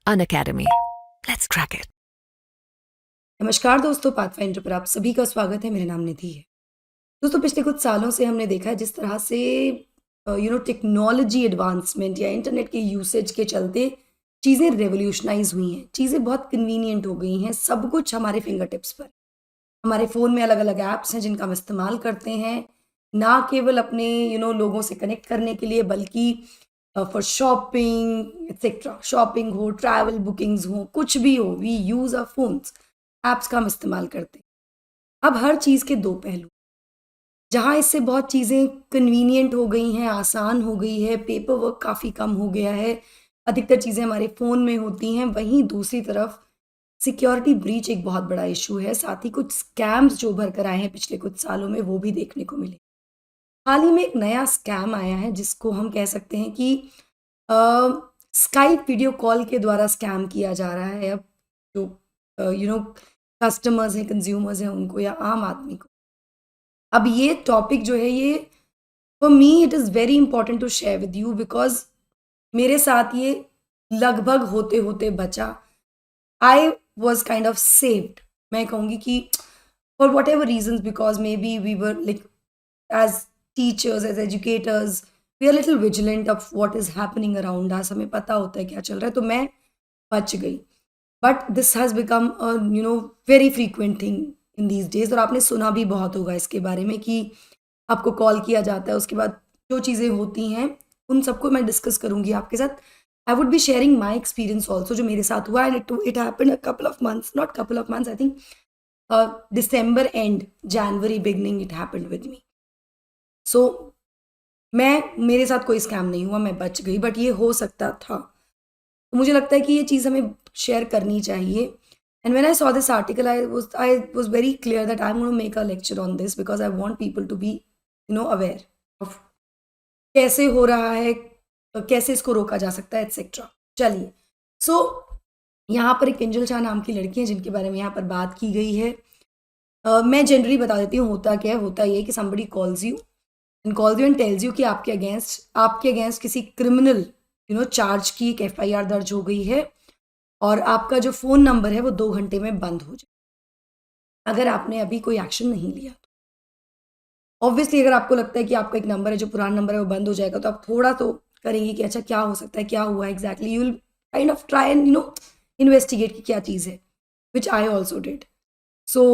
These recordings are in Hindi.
Unacademy. Let's crack it. नमस्कार दोस्तों, पाथफाइंडर पर आप सभी का स्वागत है। मेरा नाम निधि है। दोस्तों, पिछले कुछ सालों से हमने देखा है जिस तरह से टेक्नोलॉजी एडवांसमेंट या इंटरनेट के यूसेज के चलते चीज़ें रेवोल्यूशनाइज़ हुई हैं। चीज़ें बहुत कन्वीनिएंट हो गई हैं, सब कुछ हमारे फिंगर टिप्स पर। हमारे फ़ोन में अलग-अलग ऐप्स हैं जिनका हम इस्तेमाल करते हैं, ना केवल अपने लोगों से कनेक्ट करने के लिए बल्कि फॉर शॉपिंग एटसेट्रा। शॉपिंग हो, ट्रैवल बुकिंग्स हो, कुछ भी हो, we use our phones. Apps का हम इस्तेमाल करते हैं। अब हर चीज़ के 2 पहलू, जहाँ इससे बहुत चीज़ें कन्वीनिएंट हो गई हैं, आसान हो गई है, पेपर वर्क काफ़ी कम हो गया है, अधिकतर चीज़ें हमारे फ़ोन में होती हैं, वहीं दूसरी तरफ सिक्योरिटी ब्रीच एक बहुत बड़ा इश्यू है, साथ ही कुछ स्कैम्स जो उभर कर आए हैं पिछले कुछ सालों में, वो भी देखने को मिले। हाल ही में एक नया स्कैम आया है जिसको हम कह सकते हैं कि अ, स्काइप वीडियो कॉल के द्वारा स्कैम किया जा रहा है अब, जो कस्टमर्स हैं, कंज्यूमर्स हैं उनको या आम आदमी को। अब ये टॉपिक जो है ये for me it is very important to share with you because मेरे साथ ये लगभग होते-होते बचा। I was kind of saved. मैं कहूँगी कि for whatever reasons because maybe we were like as teachers, as educators, we are little vigilant of what is happening around us. हमें पता होता है क्या चल रहा है, तो मैं बच गई। But this has become a very frequent thing in these days, और आपने सुना भी बहुत होगा इसके बारे में कि आपको कॉल किया जाता है, उसके बाद जो चीज़ें होती हैं, उन सबको मैं डिस्कस करूँगी आपके साथ। I would be sharing my experience also जो मेरे साथ हुआ, and it happened a couple of months, not couple of months, I think December end January beginning it happened with me. So मेरे साथ कोई स्कैम नहीं हुआ, मैं बच गई, बट ये हो सकता था। तो मुझे लगता है कि ये चीज़ हमें शेयर करनी चाहिए। And when I saw this article I was very clear that I am gonna make a lecture on this because I want people to be aware of कैसे हो रहा है, कैसे इसको रोका जा सकता है एटसेट्रा। चलिए, सो यहाँ पर एक किंजल शाह नाम की लड़की है जिनके बारे में यहाँ पर बात की गई है। मैं जनरली बता देती हूँ होता क्या है। होता ये है कि somebody calls you and tells you कि आपके अगेंस्ट किसी क्रिमिनल चार्ज की एक एफआईआर दर्ज हो गई है, और आपका जो फ़ोन नंबर है वो 2 घंटे में बंद हो जाए, अगर आपने अभी कोई एक्शन नहीं लिया तो। ऑब्वियसली अगर आपको लगता है कि आपका एक नंबर है जो पुराना नंबर है वो बंद हो जाएगा, तो आप थोड़ा तो करेंगे कि अच्छा क्या हो सकता है, क्या हुआ है exactly. You will kind of try and investigate कि क्या चीज़ है, व्हिच आई आल्सो डिड। सो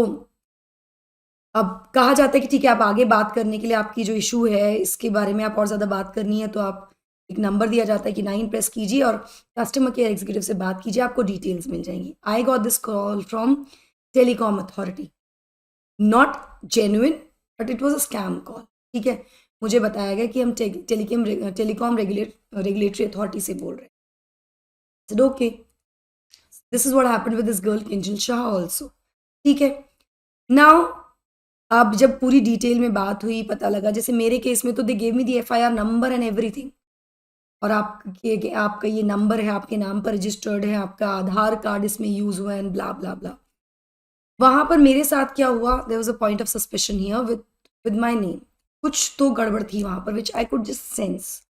अब कहा जाता है कि ठीक है, आप आगे बात करने के लिए आपकी जो इश्यू है इसके बारे में आप और ज़्यादा बात करनी है, तो आप एक नंबर दिया जाता है कि 9 प्रेस कीजिए और कस्टमर केयर एग्जीक्यूटिव से बात कीजिए, आपको डिटेल्स मिल जाएँगी। I got this call from telecom authority, not genuine but it was a scam call. ठीक है? मुझे बताया गया कि हम टेलीकॉम रेगुलेटरी अथॉरिटी से बोल रहे हैं। I said okay, this is what happened with this girl Kinjal Shah also. ठीक है? नाउ अब जब पूरी डिटेल में बात हुई, पता लगा, जैसे मेरे केस में तो they gave me the FIR number and everything, और आपका ये नंबर है, आपके नाम पर रजिस्टर्ड है, आपका आधार कार्ड इसमें यूज़ हुआ है एंड ब्ला, ब्ला, ब्ला। वहाँ पर मेरे साथ क्या हुआ, there was a point of suspicion here with my name. कुछ तो गड़बड़ थी वहाँ पर which I could just sense.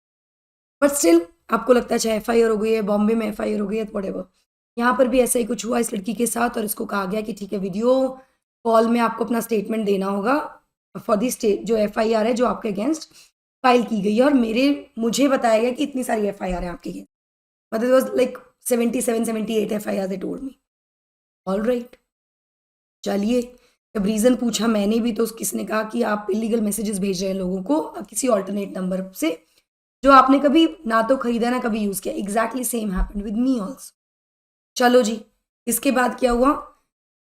But still आपको लगता है अच्छा एफआईआर हो गई है, बॉम्बे में एफआईआर हो गई है, व्हाटएवर। यहाँ पर भी ऐसा ही कुछ हुआ इस लड़की के साथ, और इसको कहा गया कि ठीक है, वीडियो कॉल में आपको अपना स्टेटमेंट देना होगा फॉर दी स्टेट जो एफआईआर है जो आपके अगेंस्ट फाइल की गई है, और मुझे बताया गया कि इतनी सारी एफआईआर है आपके अगेंस्ट, मतलब it was like 77-78 FIR they told me. Alright, चलिए, जब रीज़न पूछा मैंने भी तो किसने कहा कि आप इल्लीगल मैसेजेस भेज रहे हैं लोगों को किसी अल्टरनेट नंबर से, जो आपने कभी ना तो खरीदा ना कभी यूज़ किया। Exactly same happened with me also. चलो जी, इसके बाद क्या हुआ,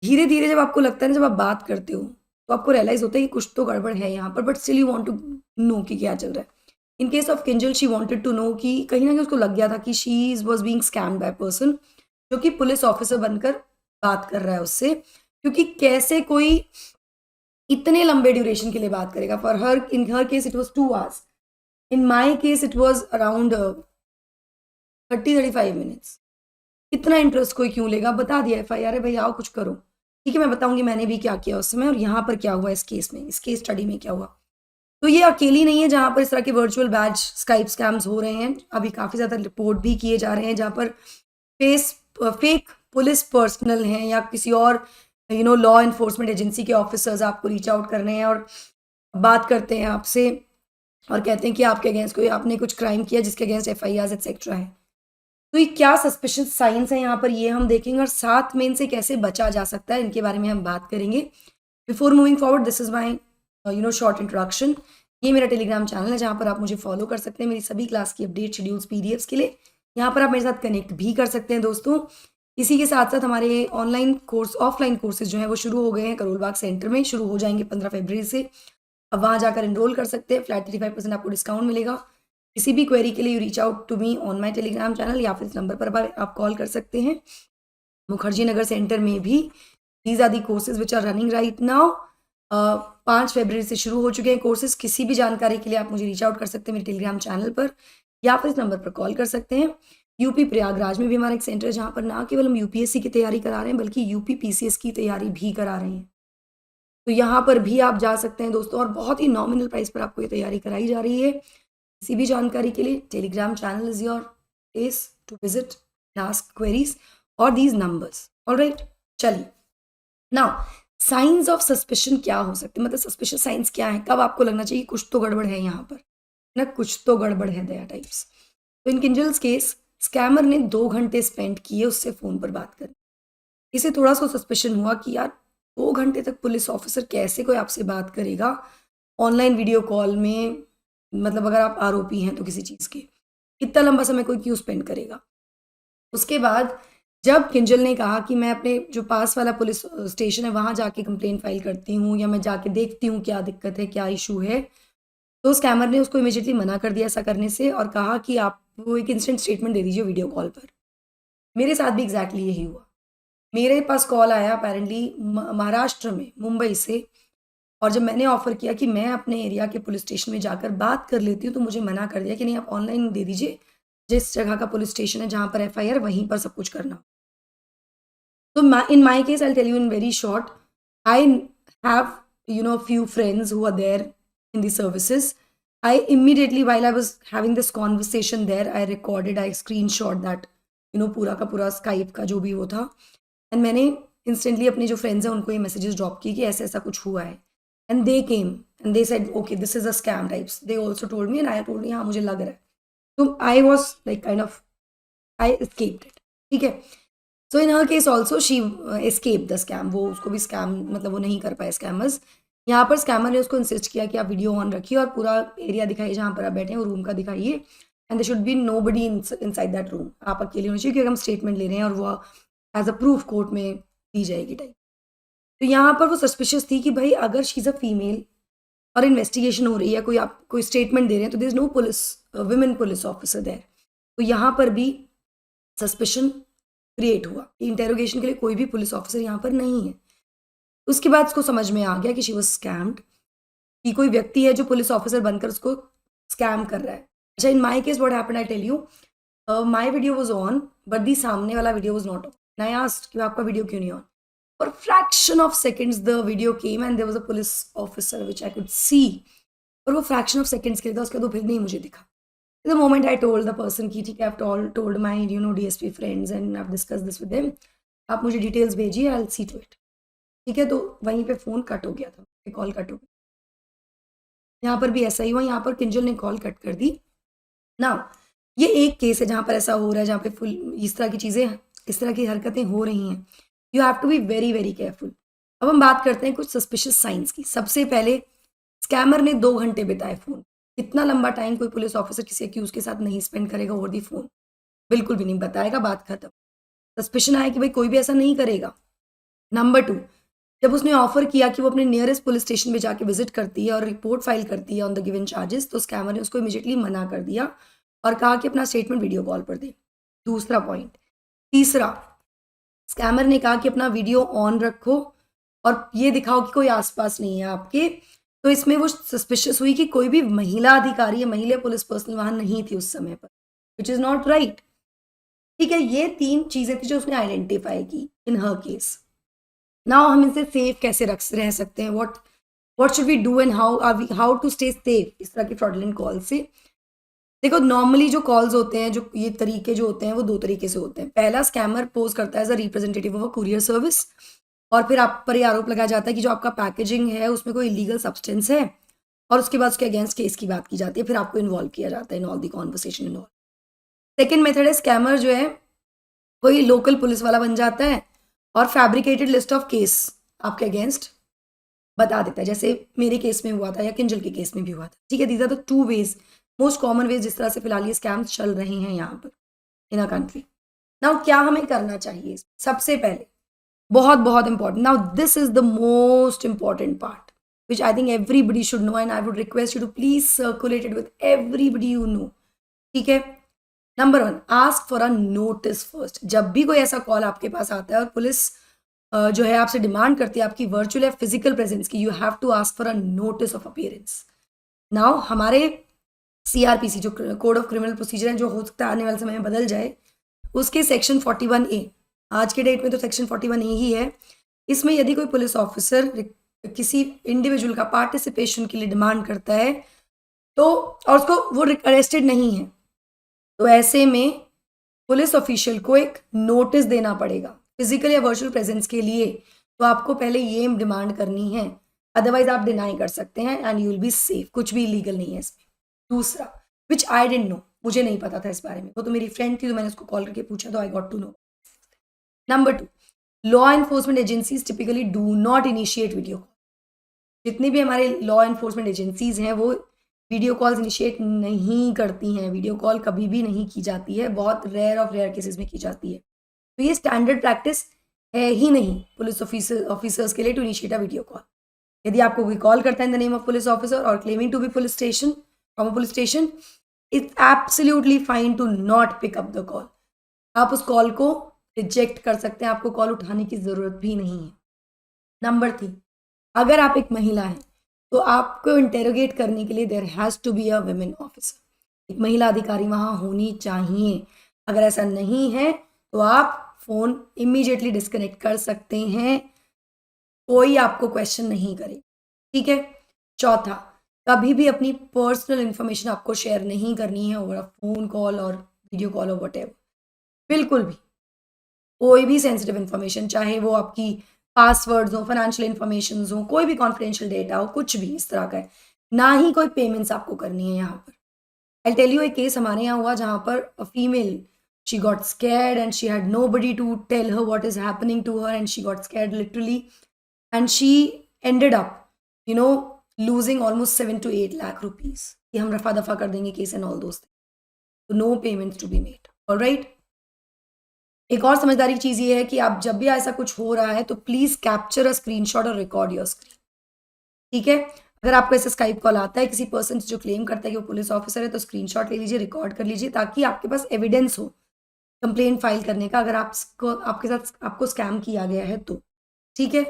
धीरे-धीरे जब आपको लगता है ना, जब आप बात करते हो, तो आपको रियलाइज़ होता है कि कुछ तो गड़बड़ है यहाँ पर, but still you want to know कि क्या चल रहा है। In case of Kinjal she wanted to know कि कहीं न कहीं उसको लग गया था कि she was being scammed by a person जो कि पुलिस ऑफिसर बनकर बात कर रहा है उससे। क्योंकि कैसे कोई इतने लंबे ड्यूरेशन के लिए बात करेगा। For her in her case it was 2 hours, in my case it was around 30-35 minutes. इतना इंटरेस्ट कोई क्यों लेगा? बता दिया एफआईआर है भई, आओ कुछ करो। ठीक है, मैं बताऊँगी मैंने भी क्या किया उस समय और यहाँ पर क्या हुआ इस केस में, इस केस स्टडी में क्या हुआ। तो ये अकेली नहीं है जहाँ पर इस तरह के वर्चुअल बैच स्काइप स्कैम्स हो रहे हैं। अभी काफ़ी ज़्यादा रिपोर्ट भी किए जा रहे हैं जहाँ पर फेस फेक पुलिस पर्सनल हैं या किसी और लॉ एनफोर्समेंट एजेंसी के ऑफिसर्स आपको रीच आउट कर रहे हैं और बात करते हैं आपसे और कहते हैं कि आपके अगेंस्ट कोई आपने कुछ क्राइम किया जिसके अगेंस्ट एफआईआर एक्सेट्रा है, तो ये क्या सस्पिशियस साइंस है यहाँ पर, ये हम देखेंगे और साथ में इनसे कैसे बचा जा सकता है, इनके बारे में हम बात करेंगे। Before moving forward, this is my short introduction. ये मेरा टेलीग्राम चैनल है जहाँ पर आप मुझे फॉलो कर सकते हैं मेरी सभी क्लास की अपडेट शेड्यूल्स पीडीएफ्स के लिए। यहाँ पर आप मेरे साथ कनेक्ट भी कर सकते हैं दोस्तों। इसी के साथ साथ हमारे ऑनलाइन कोर्स ऑफलाइन कोर्सेज जो हैं वो शुरू हो गए हैं करोलबाग सेंटर में, शुरू हो जाएंगे 15 फरवरी से। अब वहाँ जाकर एनरोल कर सकते हैं, फ्लैट 35% आपको डिस्काउंट मिलेगा। किसी भी क्वेरी के लिए you reach out to me on my Telegram channel या फिर इस नंबर पर आप कॉल कर सकते हैं। मुखर्जी नगर सेंटर में भी these are the courses which are running right now. 5 फरवरी से शुरू हो चुके हैं कोर्सेज। किसी भी जानकारी के लिए आप मुझे रीच आउट कर सकते हैं मेरे टेलीग्राम चैनल पर या फिर इस नंबर पर कॉल कर सकते हैं। यूपी प्रयागराज में भी हमारा एक सेंटर है जहाँ पर ना केवल हम यूपीएससी की तैयारी करा रहे हैं बल्कि यूपी पीसीएस की तैयारी भी करा रहे हैं, तो यहाँ पर भी आप जा सकते हैं दोस्तों और बहुत ही नॉमिनल प्राइस पर आपको ये तैयारी कराई जा रही है। किसी भी जानकारी के लिए Telegram channel is your place to visit, ask queries और दीज नंबर्स। ऑलराइट, चलिए नाउ साइंस ऑफ सस्पिशन क्या हो सकते हैं, मतलब सस्पिशियस साइंस क्या है, कब आपको लगना चाहिए कुछ तो गड़बड़ है यहाँ पर ना, कुछ तो गड़बड़ है दया टाइप्स। तो इन किंजल्स केस स्कैमर ने 2 घंटे स्पेंड किए उससे फ़ोन पर बात करने। इसे थोड़ा सा सस्पिशन हुआ कि यार 2 घंटे तक पुलिस ऑफिसर कैसे कोई आपसे बात करेगा ऑनलाइन वीडियो कॉल में, मतलब अगर आप आरोपी हैं तो किसी चीज़ के, इतना लंबा समय कोई क्यों स्पेंड करेगा। उसके बाद जब किंजल ने कहा कि मैं अपने जो पास वाला पुलिस स्टेशन है वहाँ जाके कंप्लेन फाइल करती हूँ या मैं जाके देखती हूँ क्या दिक्कत है क्या इशू है, तो स्कैमर ने उसको इमीडिएटली मना कर दिया ऐसा करने से और कहा कि आप वो एक इंस्टेंट स्टेटमेंट दे दीजिए वीडियो कॉल पर। मेरे साथ भी एग्जैक्टली यही हुआ। मेरे पास कॉल आया अपेरेंटली महाराष्ट्र में मुंबई से, और जब मैंने ऑफ़र किया कि मैं अपने एरिया के पुलिस स्टेशन में जाकर बात कर लेती हूँ तो मुझे मना कर दिया कि नहीं आप ऑनलाइन दे दीजिए, जिस जगह का पुलिस स्टेशन है जहाँ पर एफआईआर वहीं पर सब कुछ करना। So in my case, I'll tell you in very short. I have few friends who are there in the services. I immediately, while I was having this conversation there, I screenshot that पूरा का पूरा Skype का जो भी वो था, and मैंने instantly अपने जो friends हैं उनको ये messages drop किए कि ऐसा ऐसा कुछ हुआ है, and they came and they said okay this is a scam types. They also told me and I told me हाँ मुझे लग रहा है, तो I was like kind of I escaped it, ठीक है। So in her case also she escape the scam, वो उसको भी स्कैम मतलब वो नहीं कर पाए स्कैमर्स। यहाँ पर स्कैमर ने उसको इंसिस्ट किया कि आप वीडियो ऑन रखिए और पूरा एरिया दिखाइए जहाँ पर आप बैठे हैं वो रूम का दिखाइए, and they should be nobody inside that room, आप अकेले होने चाहिए क्योंकि हम स्टेटमेंट ले रहे हैं और वो एज अ प्रूफ कोर्ट में दी जाएगी टाइप। तो यहाँ पर वो सस्पिशियस थी कि भाई अगर शी इज़ अ फीमेल और इन्वेस्टिगेशन हो रही है, कोई आप कोई स्टेटमेंट दे रहे हैं तो there is no police women police officer there, तो यहाँ पर भी सस्पिशन क्रिएट हुआ कि इंटेरोगेशन के लिए कोई भी पुलिस ऑफिसर यहाँ पर नहीं है। उसके बाद उसको समझ में आ गया कि शी वाज स्कैम्ड, कि कोई व्यक्ति है जो पुलिस ऑफिसर बनकर उसको स्कैम कर रहा है। अच्छा, in my case what happened, I tell you, my video was on but the सामने वाला video was not on. I asked कि आपका वीडियो क्यों नहीं on, for fraction of seconds the video came and there was a police officer which I could see, और वो फ्रैक्शन ऑफ सेकंड्स के लिए था, उसके बाद फिर नहीं मुझे दिखा। The moment I told the person कि ठीक है, I've told my DSP friends and I've discussed this with them, आप मुझे डिटेल्स भेजिए, I'll see to it, ठीक है। तो वहीं पे फ़ोन कट हो गया था, कॉल कट हो गई। यहाँ पर भी ऐसा ही हुआ, यहाँ पर किंजल ने कॉल कट कर दी ना। ये एक केस है जहाँ पर ऐसा हो रहा है, जहाँ पे फुल इस तरह की चीज़ें, इस तरह की हरकतें हो रही हैं। You have to be very very careful. अब हम बात करते हैं कुछ सस्पिशियस साइंस की। सबसे पहले स्कैमर ने 2 घंटे बिताए फ़ोन। इतना लंबा टाइम कोई पुलिस ऑफिसर किसी अक्यूज के साथ नहीं स्पेंड करेगा ओवर दी फोन, बिल्कुल भी नहीं, बताएगा बात खत्म। सस्पिशन आया कि भाई कोई भी ऐसा नहीं करेगा। नंबर 2, जब उसने ऑफर किया कि वो अपने नियरेस्ट पुलिस स्टेशन में जाके विजिट करती है और रिपोर्ट फाइल करती है ऑन द गिवन चार्जेस, तो स्कैमर ने उसको इमीडिएटली मना कर दिया और कहा कि अपना स्टेटमेंट वीडियो कॉल पर दे। दूसरा पॉइंट। तीसरा, स्कैमर ने कहा कि अपना वीडियो ऑन रखो और ये दिखाओ कि कोई आसपास नहीं है आपके। तो इसमें वो सस्पिशियस हुई कि कोई भी महिला अधिकारी या महिला पुलिस पर्सन वहाँ नहीं थी उस समय पर, विच इज़ नॉट राइट, ठीक है। ये 3 चीज़ें थी जो उसने आइडेंटिफाई की इन हर केस। नाउ हम इनसे सेफ कैसे रह सकते हैं, what should we do and how to stay safe इस तरह की फ्रॉडलेंट कॉल से। देखो नॉर्मली जो कॉल्स होते हैं, जो ये तरीके जो होते हैं वो 2 तरीके से होते हैं। पहला, स्कैमर पोज़ करता है as a representative of a courier service और फिर आप पर ये आरोप लगाया जाता है कि जो आपका पैकेजिंग है उसमें कोई इल्लीगल सब्सटेंस है और उसके बाद उसके अगेंस्ट केस की बात की जाती है, फिर आपको इन्वॉल्व किया जाता है in all the conversation and all. Second method है, स्कैमर जो है कोई लोकल पुलिस वाला बन जाता है और फैब्रिकेटेड लिस्ट ऑफ केस आपके अगेंस्ट बता देता है, जैसे मेरे केस में हुआ था या किंजल के केस में भी हुआ था। ठीक है, these are the 2 ways, most common ways जिस तरह से फिलहाल ये स्कैम्स चल रहे हैं यहाँ पर इन अ कंट्री। नाउ क्या हमें करना चाहिए? सबसे पहले बहुत important, now this is the most important part which I think everybody should know and I would request you to please circulate it with everybody you know. ठीक है? Number 1, ask for a notice first. जब भी कोई ऐसा कॉल आपके पास आता है और पुलिस जो है आपसे डिमांड करती है आपकी वर्चुअल या फिजिकल प्रेजेंस की, you have to ask for a notice of appearance. Now हमारे सीआरपीसी जो कोड ऑफ क्रिमिनल प्रोसीजर है, जो हो सकता है आने वाले समय में बदल जाए, उसके सेक्शन 41A, आज के डेट में तो सेक्शन 41A ही है। इसमें यदि कोई पुलिस ऑफिसर किसी इंडिविजुअल का पार्टिसिपेशन के लिए डिमांड करता है तो और उसको वो अरेस्टेड नहीं है, तो ऐसे में पुलिस ऑफिशियल को एक नोटिस देना पड़ेगा फिजिकल या वर्चुअल प्रेजेंस के लिए। तो आपको पहले ये डिमांड करनी है, अदरवाइज आप डिनाई कर सकते हैं and you will be safe, कुछ भी इलीगल नहीं है इसमें। दूसरा, विच आई डेंट नो, मुझे नहीं पता था इस बारे में, वो तो मेरी फ्रेंड थी तो मैंने उसको कॉल करके पूछा तो I got to know. Number 2, law enforcement agencies typically do not initiate video call. जितनी भी हमारे लॉ एनफोर्समेंट एजेंसीज हैं वो वीडियो कॉल्स इनिशिएट नहीं करती हैं, वीडियो कॉल कभी भी नहीं की जाती है, बहुत रेयर ऑफ रेयर केसेस में की जाती है। तो ये स्टैंडर्ड प्रैक्टिस है ही नहीं पुलिस ऑफिसर्स के लिए to initiate a video call. यदि आपको कोई कॉल करता है in the name of police officer और claiming to be police station from a police station, it's absolutely fine to not pick up the call. आप उस कॉल को रिजेक्ट कर सकते हैं, आपको कॉल उठाने की ज़रूरत भी नहीं है। नंबर 3, अगर आप एक महिला हैं तो आपको इंटेरोगेट करने के लिए there has to be a women officer, एक महिला अधिकारी वहाँ होनी चाहिए। अगर ऐसा नहीं है तो आप फ़ोन इमीडिएटली डिस्कनेक्ट कर सकते हैं, कोई आपको क्वेश्चन नहीं करे। ठीक है? चौथा, कभी भी अपनी पर्सनल इन्फॉर्मेशन आपको शेयर नहीं करनी है ओवर अ फ़ोन कॉल और वीडियो कॉल और व्हाटएवर, बिल्कुल भी। कोई भी सेंसिटिव इन्फॉर्मेशन, चाहे वो आपकी पासवर्ड्स हो, फाइनेंशियल इन्फॉर्मेशंस हो, कोई भी कॉन्फिडेंशियल डेटा हो, कुछ भी इस तरह का है। ना ही कोई पेमेंट्स आपको करनी है यहाँ पर। आई टेल यू, एक केस हमारे यहाँ हुआ जहाँ पर a female, she got scared and she had nobody to tell her what is happening to her and she got scared literally and she ended up you know losing almost 7 to 8 lakh rupees कि हम रफा दफा कर देंगे case and all those things. तो no payments to be made. Alright? एक और समझदारी की चीज़ ये है कि आप जब भी ऐसा कुछ हो रहा है तो प्लीज़ कैप्चर अ स्क्रीनशॉट और रिकॉर्ड योर स्क्रीन। ठीक है? अगर आपको ऐसे स्काइप कॉल आता है किसी पर्सन से जो क्लेम करता है कि वो पुलिस ऑफिसर है, तो स्क्रीनशॉट ले लीजिए, रिकॉर्ड कर लीजिए ताकि आपके पास एविडेंस हो कंप्लेंट फाइल करने का, अगर आपके साथ आपको स्कैम किया गया है तो। ठीक है?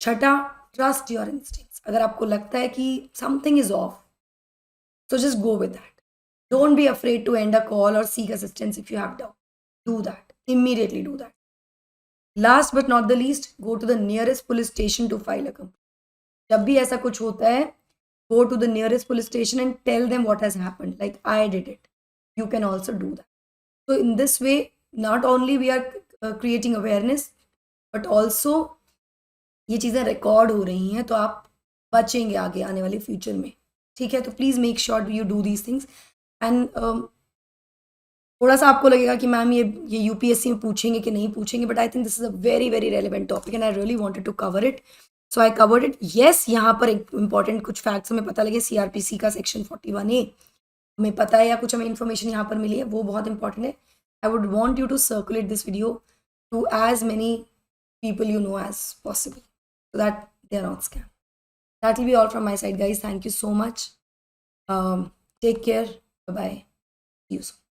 छठा, ट्रस्ट योर इंस्टिंक्ट्स। अगर आपको लगता है कि something is of, so just go with that. Don't be afraid to end a call or seek assistance if you have doubt. Do that. Immediately do that. Last but not the least, go to the nearest police station to file a complaint. जब भी ऐसा कुछ होता है, go to the nearest police station and tell them what has happened. Like I did it. You can also do that. So in this way, not only we are creating awareness, but also ये चीज़ें रिकॉर्ड हो रही हैं तो आप बचेंगे आगे आने वाले फ्यूचर में। ठीक है? तो please make sure you do these things and थोड़ा-सा आपको लगेगा कि मैम ये यूपीएससी में पूछेंगे कि नहीं पूछेंगे, but I think this is a very very relevant topic and I really wanted to cover it, so I covered it. Yes, यहाँ पर एक इंपॉर्टेंट कुछ फैक्ट्स हमें पता लगे, सीआरपीसी का सेक्शन 41A हमें पता है या कुछ हमें इन्फॉर्मेशन यहाँ पर मिली है, वो बहुत इंपॉर्टेंट है। I would want you to circulate this video to as many people you know as possible so that they are not scammed. That will be all from my side, guys. Thank you so much. Take care. Bye bye. See you soon.